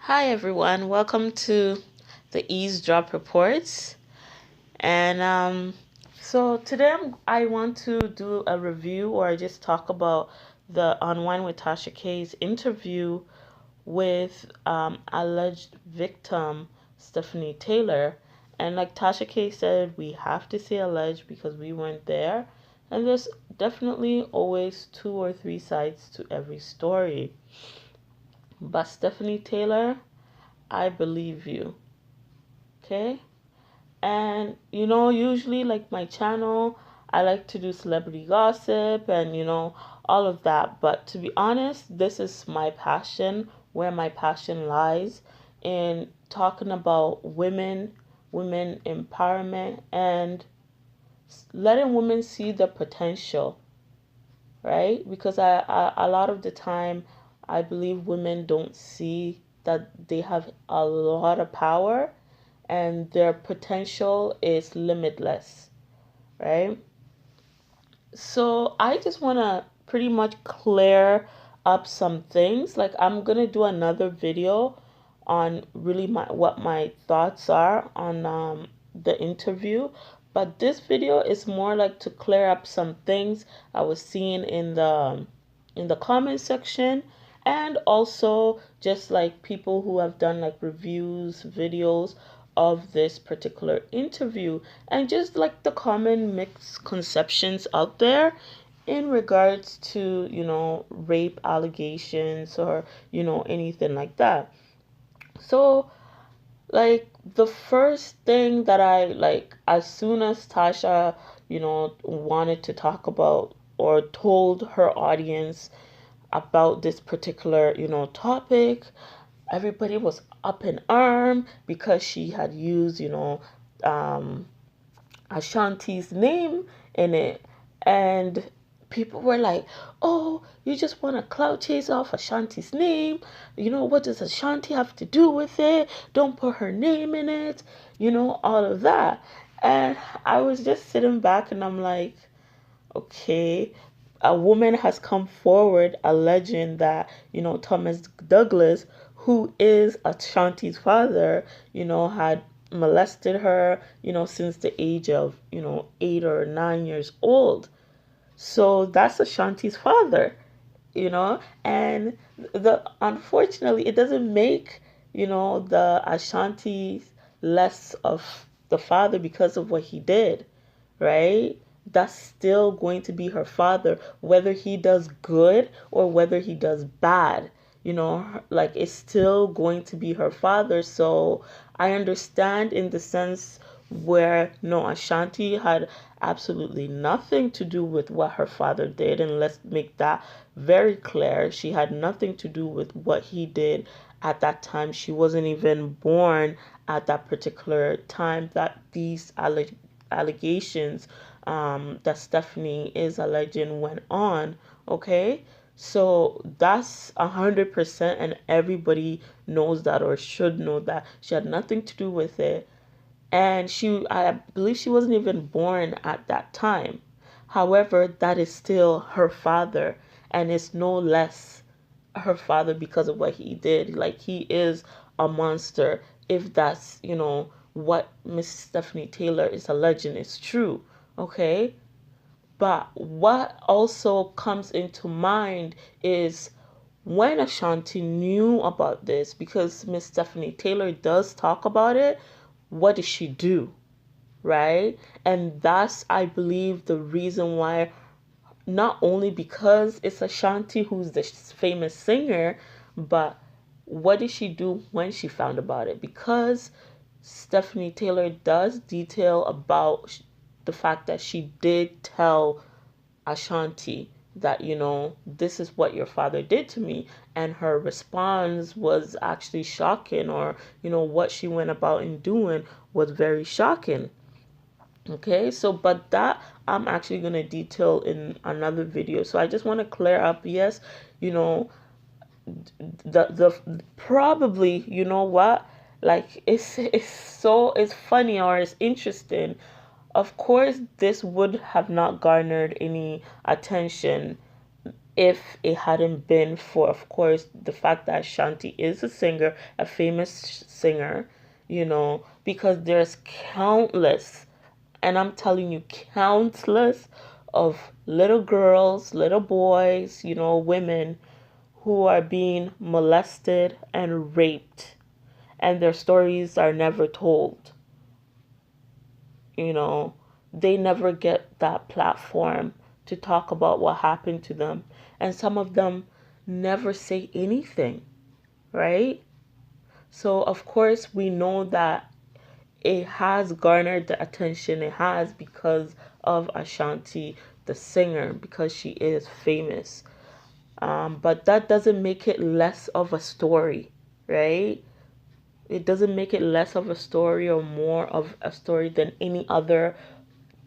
Hi everyone, welcome to the Eavesdrop Reports. And so today I want to do a review or just talk about the Unwind with Tasha K's interview with alleged victim Stephanie Taylor. And like Tasha K said, we have to say alleged because we weren't there. And there's definitely always two or three sides to every story. But Stephanie Taylor, I believe you. Okay? And usually like my channel, I like to do celebrity gossip and all of that. But to be honest, this is my passion, where my passion lies in talking about women empowerment and letting women see the potential, right? Because a lot of the time I believe women don't see that they have a lot of power and their potential is limitless, right? So I just want to pretty much clear up some things. Like I'm going to do another video on really what my thoughts are on the interview, but this video is more like to clear up some things I was seeing in the comment section, and also just like people who have done like reviews videos of this particular interview, and just like the common misconceptions out there in regards to rape allegations or anything like that. So like the first thing that I like, as soon as Tasha wanted to talk about or told her audience about this particular topic, everybody was up in arm because she had used um Ashanti's name in it, and people were like, "Oh, you just want to clout chase off Ashanti's name? What does Ashanti have to do with it? Don't put her name in it." All of that. And I was just sitting back and I'm like, okay, a woman has come forward alleging that, Thomas Douglas, who is Ashanti's father, had molested her, since the age of, 8 or 9 years old. So that's Ashanti's father, and the unfortunately it doesn't make, the Ashanti less of the father because of what he did, right? That's still going to be her father, whether he does good or whether he does bad. Like it's still going to be her father. So I understand in the sense where no, Ashanti had absolutely nothing to do with what her father did, and let's make that very clear. She had nothing to do with what he did at that time. She wasn't even born at that particular time that these allegations that Stephanie is alleging went on. Okay, so that's 100%, and everybody knows that or should know that she had nothing to do with it, and I believe she wasn't even born at that time. However, that is still her father, and it's no less her father because of what he did. Like he is a monster if that's, what Miss Stephanie Taylor is alleging is true. Okay? But what also comes into mind is when Ashanti knew about this, because Miss Stephanie Taylor does talk about it, what did she do? Right? And that's, I believe, the reason why, not only because it's Ashanti who's the famous singer, but what did she do when she found about it? Because Stephanie Taylor does detail about the fact that she did tell Ashanti that, this is what your father did to me. And her response was actually shocking, or, what she went about in doing was very shocking. Okay, so but that I'm actually going to detail in another video. So I just want to clear up, yes, the probably, what, like it's funny or it's interesting. Of course, this would have not garnered any attention if it hadn't been for, of course, the fact that Ashanti is a singer, a famous singer, because there's countless, and I'm telling you, countless of little girls, little boys, women who are being molested and raped, and their stories are never told. They never get that platform to talk about what happened to them. And some of them never say anything, right? So, of course, we know that it has garnered the attention it has because of Ashanti, the singer, because she is famous. But that doesn't make it less of a story, right? It doesn't make it less of a story or more of a story than any other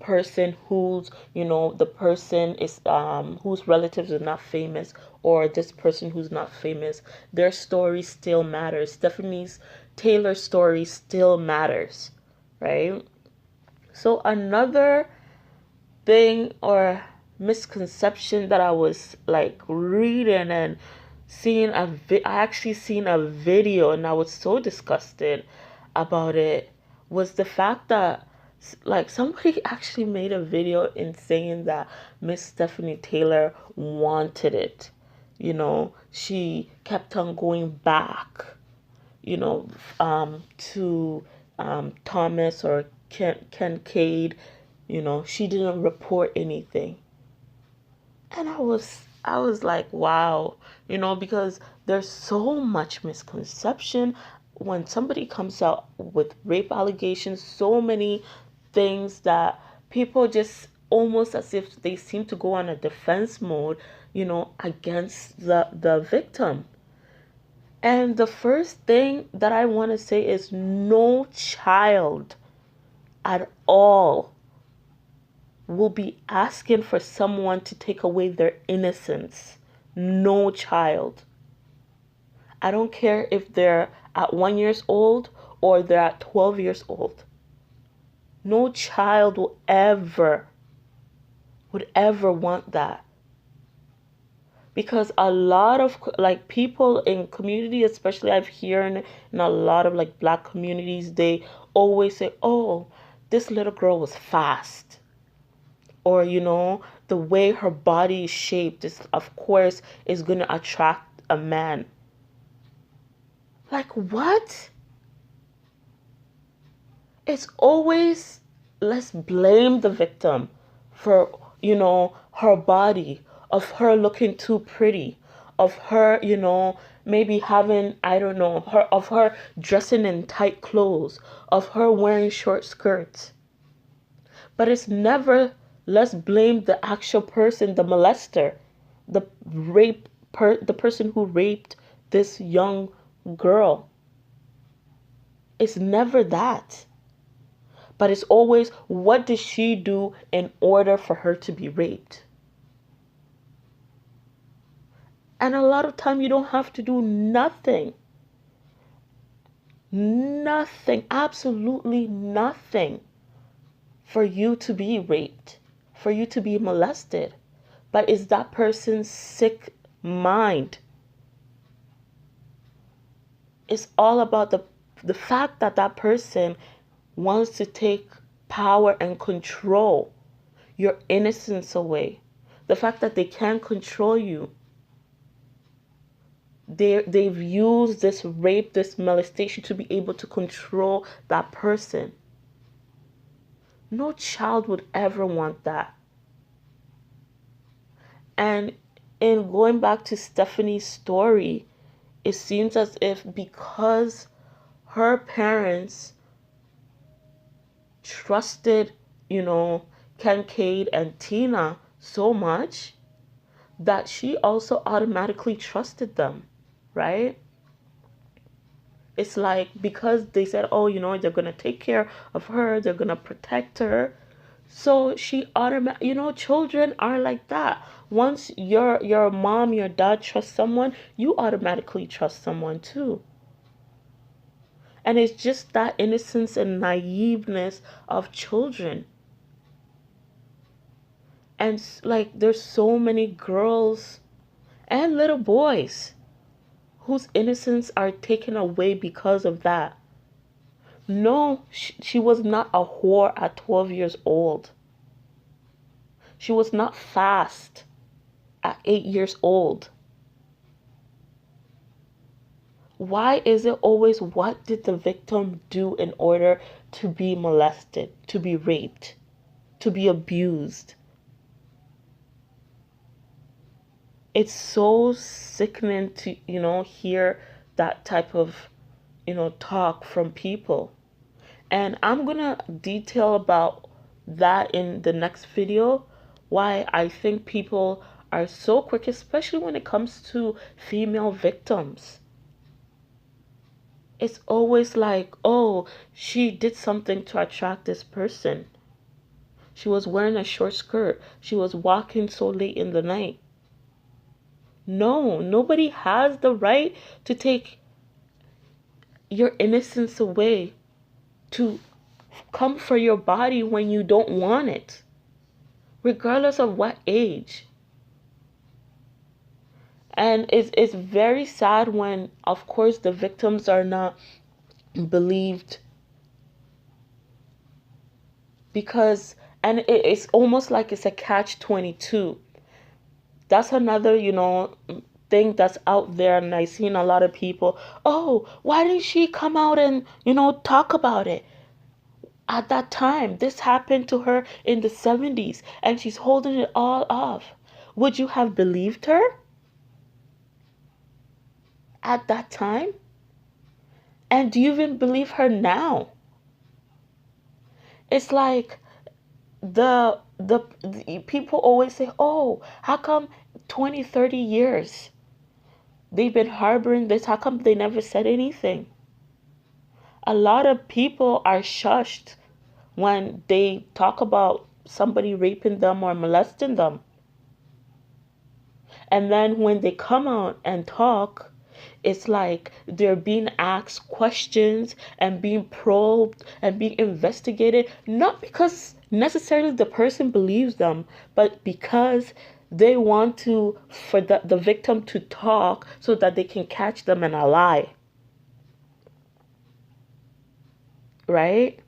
person whose the person is whose relatives are not famous, or this person who's not famous. Their story still matters. Stephanie's Taylor's story still matters, right? So another thing or misconception that I was like reading and I actually seen a video, and I was so disgusted about it, was the fact that like somebody actually made a video in saying that Miss Stephanie Taylor wanted it. She kept on going back, to Thomas or Ken Cade. She didn't report anything. And I was like, wow, because there's so much misconception when somebody comes out with rape allegations, so many things that people just almost as if they seem to go on a defense mode, against the victim. And the first thing that I want to say is no child at all will be asking for someone to take away their innocence. No child. I don't care if they're at 1 year old or they're at 12 years old. No child would ever want that. Because a lot of like people in community, especially I've heard in a lot of like black communities, they always say, oh, this little girl was fast. Or the way her body is shaped is, of course, is going to attract a man. Like, what? It's always, let's blame the victim for her body, of her looking too pretty, of her maybe having, I don't know, of her dressing in tight clothes, of her wearing short skirts. But it's never, let's blame the actual person, the molester, the the person who raped this young girl. It's never that. But it's always, what did she do in order for her to be raped? And a lot of time you don't have to do nothing. Nothing, absolutely nothing, for you to be raped, for you to be molested. But it's that person's sick mind. It's all about the fact that that person wants to take power and control your innocence away. The fact that they can't control you. They've used this rape, this molestation to be able to control that person. No child would ever want that. And in going back to Stephanie's story, it seems as if because her parents trusted, Kincaid and Tina so much, that she also automatically trusted them, right? It's like, because they said, oh, they're going to take care of her, they're going to protect her. So she children are like that. Once your mom, your dad trusts someone, you automatically trust someone too. And it's just that innocence and naiveness of children. And like, there's so many girls and little boys whose innocence are taken away because of that. No, she was not a whore at 12 years old. She was not fast at 8 years old. Why is it always what did the victim do in order to be molested, to be raped, to be abused? It's so sickening to, hear that type of, talk from people. And I'm going to detail about that in the next video, why I think people are so quick, especially when it comes to female victims. It's always like, oh, she did something to attract this person. She was wearing a short skirt. She was walking so late in the night. No, nobody has the right to take your innocence away, to come for your body when you don't want it, regardless of what age. And it's very sad when, of course, the victims are not believed, because, and it's almost like it's a catch-22. That's another, thing that's out there, and I've seen a lot of people, oh, why didn't she come out and, talk about it? At that time, this happened to her in the 70s, and she's holding it all off. Would you have believed her at that time? And do you even believe her now? It's like the people always say, oh, how come 20, 30 years they've been harboring this? How come they never said anything? A lot of people are shushed when they talk about somebody raping them or molesting them. And then when they come out and talk, it's like they're being asked questions and being probed and being investigated, not because necessarily the person believes them, but because they want to, for the victim to talk so that they can catch them in a lie. Right?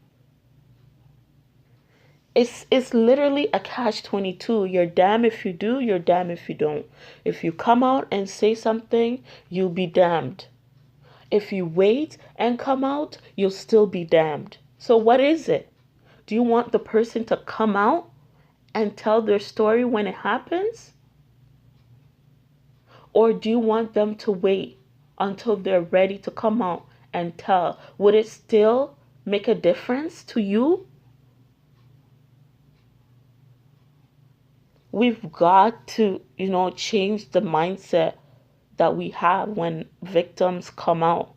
It's literally a catch-22. You're damned if you do, you're damned if you don't. If you come out and say something, you'll be damned. If you wait and come out, you'll still be damned. So what is it? Do you want the person to come out and tell their story when it happens? Or do you want them to wait until they're ready to come out and tell? Would it still make a difference to you? We've got to, change the mindset that we have when victims come out.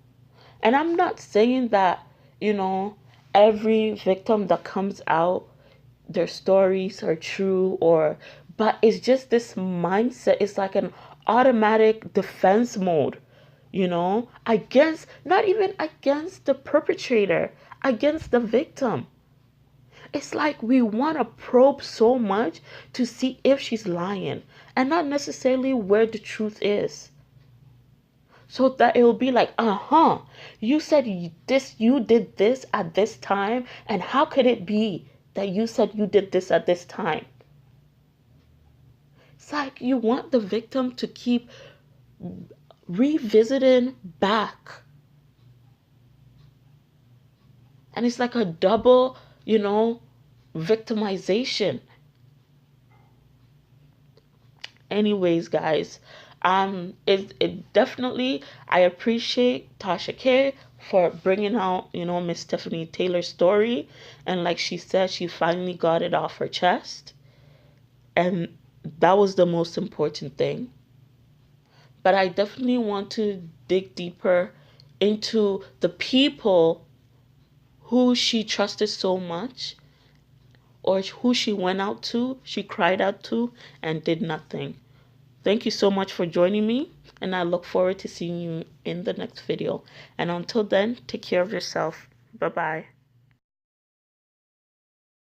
And I'm not saying that, every victim that comes out, their stories are true, but it's just this mindset. It's like an automatic defense mode, against, not even against the perpetrator, against the victim. It's like we want to probe so much to see if she's lying and not necessarily where the truth is. So that it will be like, you said you did this at this time, and how could it be that you said you did this at this time? It's like you want the victim to keep revisiting back. And it's like a double, victimization. Anyways, guys, it definitely, I appreciate Tasha K for bringing out, Miss Stephanie Taylor's story. And like she said, she finally got it off her chest. And that was the most important thing. But I definitely want to dig deeper into the people who she trusted so much, or who she went out to, she cried out to, and did nothing. Thank you so much for joining me, and I look forward to seeing you in the next video. And until then, take care of yourself. Bye-bye.